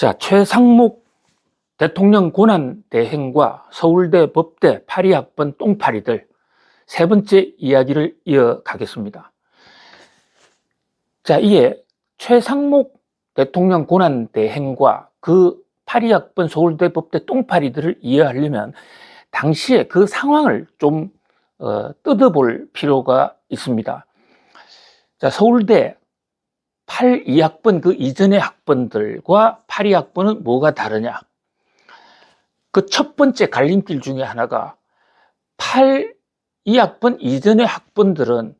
자, 최상목 대통령 권한대행과 서울대 법대 파리학번 똥파리들 세 번째 이야기를 이어가겠습니다. 자, 이에 최상목 대통령 권한대행과 그 파리학번 서울대 법대 똥파리들을 이해하려면 당시에 그 상황을 좀 뜯어볼 필요가 있습니다. 자, 서울대 82학번 그 이전의 학번들과 82학번은 뭐가 다르냐? 그 첫 번째 갈림길 중에 하나가 82학번 이전의 학번들은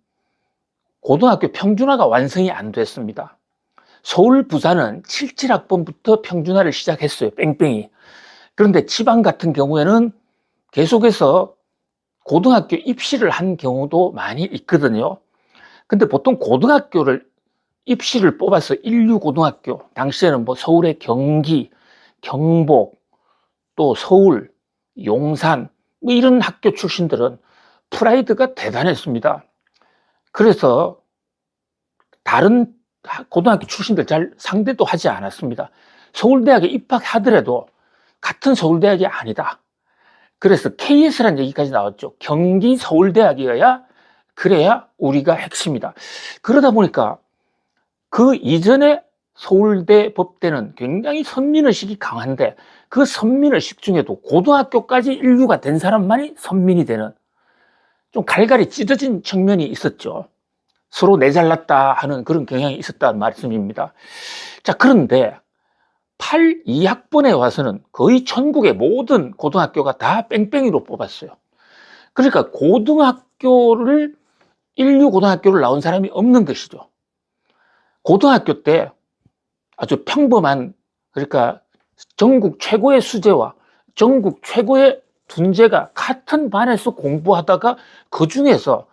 고등학교 평준화가 완성이 안 됐습니다. 서울, 부산은 77학번부터 평준화를 시작했어요. 뺑뺑이. 그런데 지방 같은 경우에는 계속해서 고등학교 입시를 한 경우도 많이 있거든요. 근데 보통 고등학교를 입시를 뽑아서 인류고등학교, 당시에는 뭐 서울의 경기, 경복, 또 서울, 용산, 뭐 이런 학교 출신들은 프라이드가 대단했습니다. 그래서 다른 고등학교 출신들 잘 상대도 하지 않았습니다. 서울대학에 입학하더라도 같은 서울대학이 아니다. 그래서 KS라는 얘기까지 나왔죠. 경기 서울대학이어야 그래야 우리가 핵심이다. 그러다 보니까 그 이전에 서울대 법대는 굉장히 선민의식이 강한데 그 선민의식 중에도 고등학교까지 인류가 된 사람만이 선민이 되는 좀 갈갈이 찢어진 측면이 있었죠. 서로 내 잘났다 하는 그런 경향이 있었다는 말씀입니다. 자, 그런데 82학번에 와서는 거의 전국의 모든 고등학교가 다 뺑뺑이로 뽑았어요. 그러니까 고등학교를 인류고등학교를 나온 사람이 없는 것이죠. 고등학교 때 아주 평범한, 그러니까 전국 최고의 수재와 전국 최고의 둔재가 같은 반에서 공부하다가 그 중에서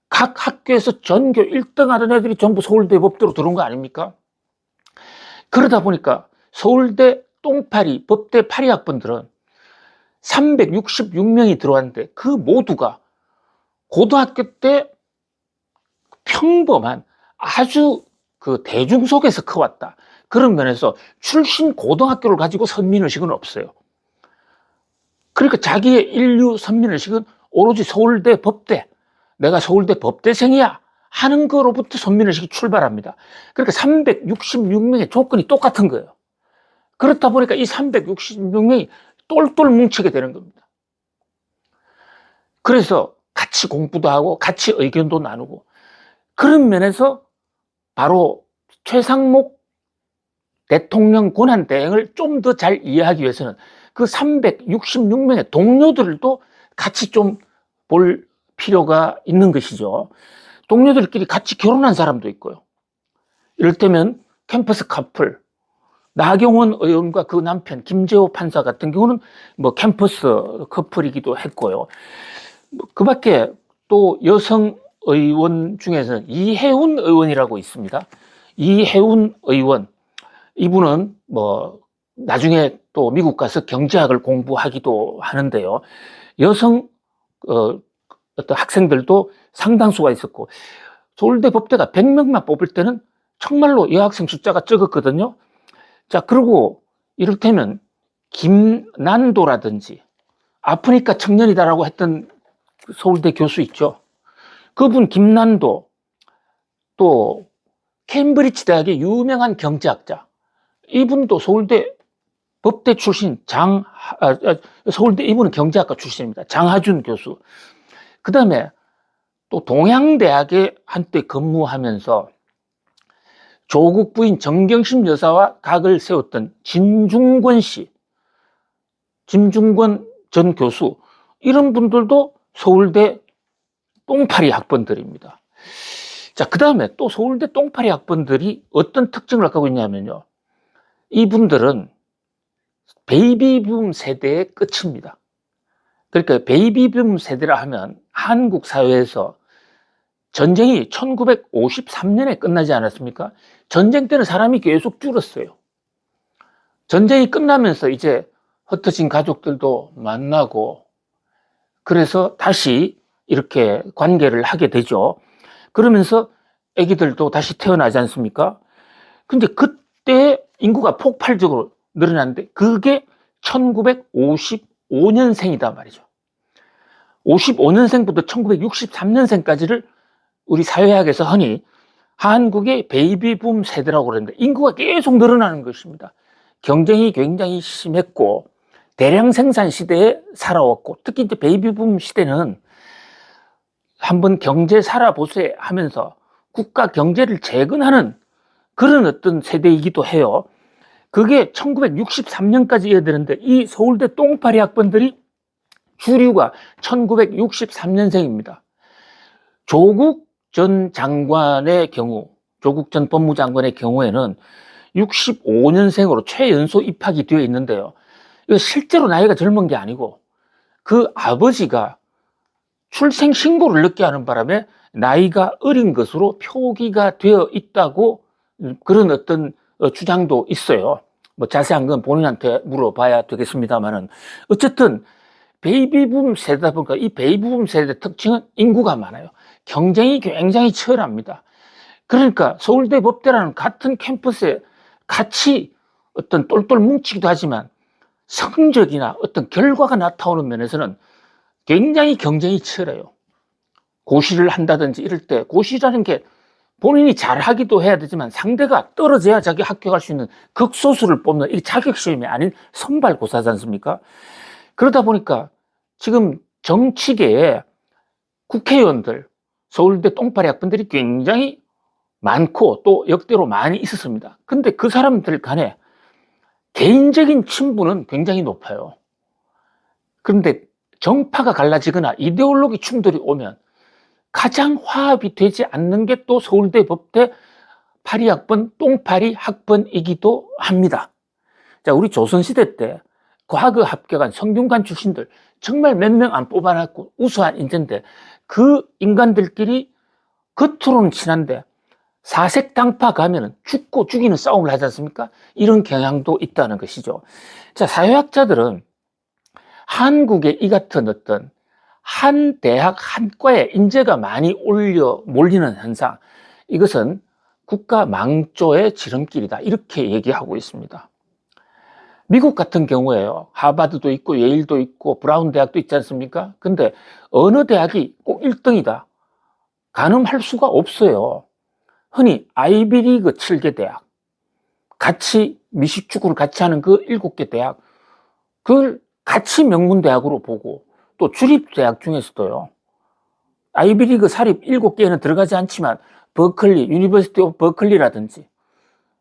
각 학교에서 전교 1등 하던 애들이 전부 서울대 법대로 들어온 거 아닙니까? 그러다 보니까 서울대 똥파리, 법대 파리학번들은 366명이 들어왔는데 그 모두가 고등학교 때 평범한 아주 그 대중 속에서 커왔다. 그런 면에서 출신 고등학교를 가지고 선민의식은 없어요. 그러니까 자기의 인류 선민의식은 오로지 서울대 법대, 내가 서울대 법대생이야 하는 거로부터 선민의식이 출발합니다. 그러니까 366명의 조건이 똑같은 거예요. 그렇다 보니까 이 366명이 똘똘 뭉치게 되는 겁니다. 그래서 같이 공부도 하고 같이 의견도 나누고 그런 면에서 바로 최상목 대통령 권한대행을 좀 더 잘 이해하기 위해서는 그 366명의 동료들도 같이 좀 볼 필요가 있는 것이죠. 동료들끼리 같이 결혼한 사람도 있고요. 이를테면 캠퍼스 커플, 나경원 의원과 그 남편 김재호 판사 같은 경우는 뭐 캠퍼스 커플이기도 했고요. 그 밖에 또 여성 의원 중에서는 이혜훈 의원이라고 있습니다. 이혜훈 의원, 이분은 뭐 나중에 또 미국 가서 경제학을 공부하기도 하는데요. 여성 어떤 학생들도 상당수가 있었고 서울대 법대가 100명만 뽑을 때는 정말로 여학생 숫자가 적었거든요. 자, 그리고 이를테면 김난도라든지 아프니까 청년이다라고 했던 서울대 교수 있죠. 그분 김난도, 또 케임브리지 대학의 유명한 경제학자, 이분도 서울대 법대 출신 서울대, 이분은 경제학과 출신입니다. 장하준 교수. 그 다음에 또 동양대학에 한때 근무하면서 조국 부인 정경심 여사와 각을 세웠던 진중권 씨, 김중권 전 교수, 이런 분들도 서울대 똥파리 학번들입니다. 자, 그 다음에 또 서울대 똥파리 학번들이 어떤 특징을 갖고 있냐면요. 이분들은 베이비붐 세대의 끝입니다. 그러니까 베이비붐 세대라 하면 한국 사회에서 전쟁이 1953년에 끝나지 않았습니까? 전쟁 때는 사람이 계속 줄었어요. 전쟁이 끝나면서 이제 흩어진 가족들도 만나고 그래서 다시 이렇게 관계를 하게 되죠. 그러면서 아기들도 다시 태어나지 않습니까? 근데 그때 인구가 폭발적으로 늘어났는데 그게 1955년생이다 말이죠. 55년생부터 1963년생까지를 우리 사회학에서 흔히 한국의 베이비붐 세대라고 그러는데 인구가 계속 늘어나는 것입니다. 경쟁이 굉장히 심했고 대량 생산 시대에 살아왔고 특히 이제 베이비붐 시대는 한번 경제 살아보세 하면서 국가 경제를 재건하는 그런 어떤 세대이기도 해요. 그게 1963년까지 이어지는데 이 서울대 똥파리 학번들이 주류가 1963년생입니다. 조국 전 장관의 경우, 조국 전 법무장관의 경우에는 65년생으로 최연소 입학이 되어 있는데요. 이거 실제로 나이가 젊은 게 아니고 그 아버지가 출생 신고를 늦게 하는 바람에 나이가 어린 것으로 표기가 되어 있다고 그런 어떤 주장도 있어요. 뭐 자세한 건 본인한테 물어봐야 되겠습니다만은 어쨌든 베이비붐 세대다 보니까 이 베이비붐 세대 특징은 인구가 많아요. 경쟁이 굉장히 치열합니다. 그러니까 서울대 법대라는 같은 캠퍼스에 같이 어떤 똘똘 뭉치기도 하지만 성적이나 어떤 결과가 나타오는 면에서는 굉장히 경쟁이 치열해요. 고시를 한다든지 이럴 때 고시라는 게 본인이 잘하기도 해야 되지만 상대가 떨어져야 자기 학교 갈 수 있는 극소수를 뽑는 이 자격시험이 아닌 선발고사지 않습니까? 그러다 보니까 지금 정치계에 국회의원들, 서울대 똥파리 학번들이 굉장히 많고 또 역대로 많이 있었습니다. 근데 그 사람들 간에 개인적인 친분은 굉장히 높아요. 그런데 정파가 갈라지거나 이데올로기 충돌이 오면 가장 화합이 되지 않는 게 또 서울대 법대 파리학번 똥파리 학번이기도 합니다. 자, 우리 조선시대 때 과거 합격한 성균관 출신들 정말 몇 명 안 뽑아놨고 우수한 인재인데 그 인간들끼리 겉으로는 친한데 사색당파 가면은 죽고 죽이는 싸움을 하지 않습니까? 이런 경향도 있다는 것이죠. 자, 사회학자들은 한국의 이 같은 어떤 한 대학 한 과에 인재가 많이 몰리는 현상, 이것은 국가 망조의 지름길이다 이렇게 얘기하고 있습니다. 미국 같은 경우에요, 하버드도 있고 예일도 있고 브라운 대학도 있지 않습니까? 근데 어느 대학이 꼭 1등이다 가늠할 수가 없어요. 흔히 아이비리그 7개 대학, 같이 미식축구를 같이 하는 그 7개 대학, 그걸 같이 명문대학으로 보고 또 주립대학 중에서도요, 아이비리그 사립 7개에는 들어가지 않지만 버클리, 유니버시티 오브 버클리라든지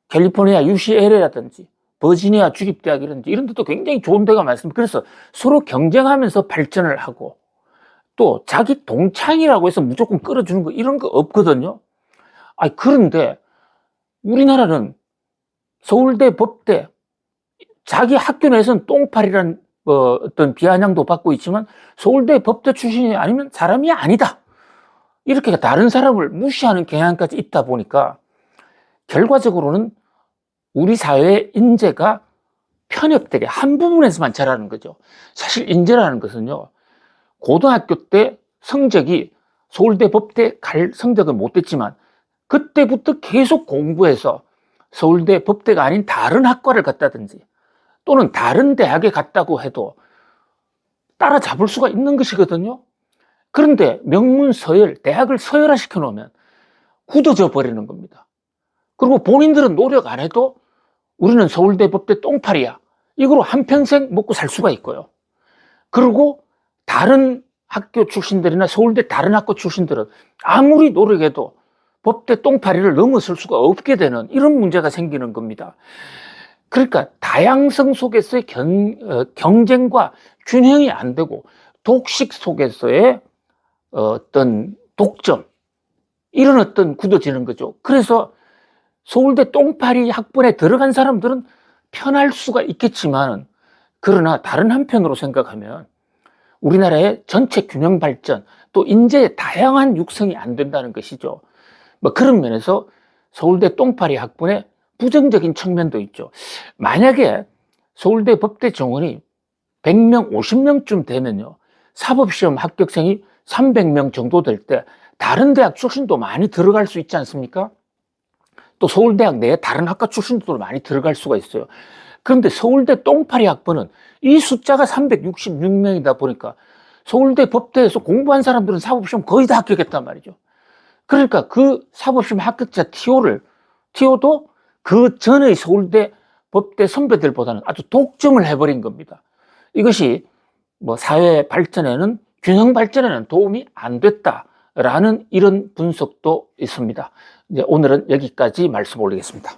캘리포니아 UCLA라든지 버지니아 주립대학이라든지 이런 데도 굉장히 좋은 데가 많습니다. 그래서 서로 경쟁하면서 발전을 하고 또 자기 동창이라고 해서 무조건 끌어주는 거 이런 거 없거든요. 그런데 우리나라는 서울대 법대 자기 학교 내에서는 똥파리라는 어떤 비아냥도 받고 있지만 서울대 법대 출신이 아니면 사람이 아니다 이렇게 다른 사람을 무시하는 경향까지 있다 보니까 결과적으로는 우리 사회의 인재가 편협되게 한 부분에서만 자라는 거죠. 사실 인재라는 것은요, 고등학교 때 성적이 서울대 법대 갈 성적은 못 됐지만 그때부터 계속 공부해서 서울대 법대가 아닌 다른 학과를 갔다든지 또는 다른 대학에 갔다고 해도 따라잡을 수가 있는 것이거든요. 그런데 명문 서열, 대학을 서열화시켜 놓으면 굳어져 버리는 겁니다. 그리고 본인들은 노력 안 해도 우리는 서울대 법대 똥파리야, 이거로 한평생 먹고 살 수가 있고요. 그리고 다른 학교 출신들이나 서울대 다른 학교 출신들은 아무리 노력해도 법대 똥파리를 넘어설 수가 없게 되는 이런 문제가 생기는 겁니다. 그러니까 다양성 속에서의 경쟁과 균형이 안 되고 독식 속에서의 어떤 독점, 이런 어떤 굳어지는 거죠. 그래서 서울대 똥파리 학번에 들어간 사람들은 편할 수가 있겠지만, 그러나 다른 한편으로 생각하면 우리나라의 전체 균형 발전 또 인재의 다양한 육성이 안 된다는 것이죠. 뭐 그런 면에서 서울대 똥파리 학번에 부정적인 측면도 있죠. 만약에 서울대 법대 정원이 100명, 50명쯤 되면요, 사법시험 합격생이 300명 정도 될 때 다른 대학 출신도 많이 들어갈 수 있지 않습니까? 또 서울대학 내에 다른 학과 출신도 많이 들어갈 수가 있어요. 그런데 서울대 똥파리 학번은 이 숫자가 366명이다 보니까 서울대 법대에서 공부한 사람들은 사법시험 거의 다 합격했단 말이죠. 그러니까 그 사법시험 합격자 TO도 그 전의 서울대 법대 선배들보다는 아주 독점을 해버린 겁니다. 이것이 뭐 사회 발전에는, 균형 발전에는 도움이 안 됐다라는 이런 분석도 있습니다. 이제 오늘은 여기까지 말씀 올리겠습니다.